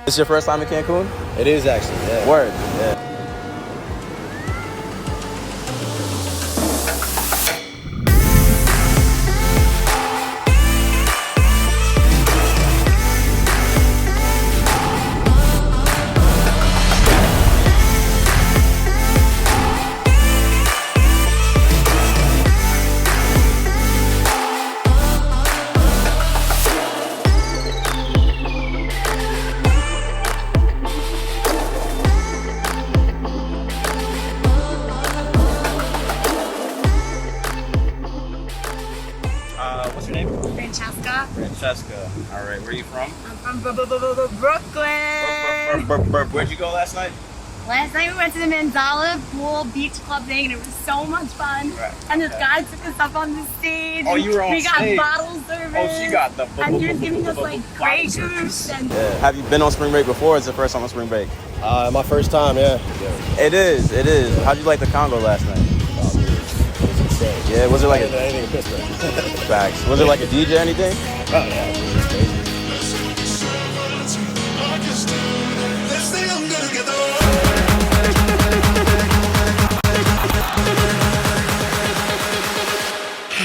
This your first time in Cancun? It is actually, yeah. Word. Yeah. What's your name? Francesca. Francesca. All right, where are you from? I'm from Brooklyn. Where'd you go last night? Last night we went to the Manzala Pool Beach Club thing and it was so much fun. Right. And this guy took us up on the stage. Oh, you were on We got stage. bottle service. Oh, she got the And he was giving us like Grey Goose and Have you been on spring break before? Or is it the first time on spring break? My first time, yeah. It is. It is. How'd you like the Congo last night? Yeah, was it like a Anything in Pittsburgh? facts? Was it like a DJ or anything? Oh, yeah. It was crazy.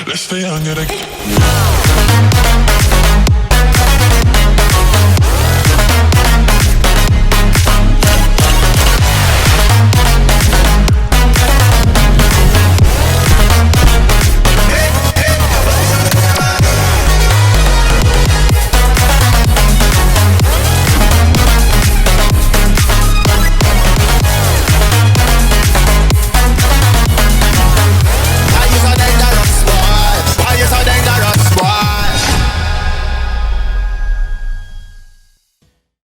Let's stay young together.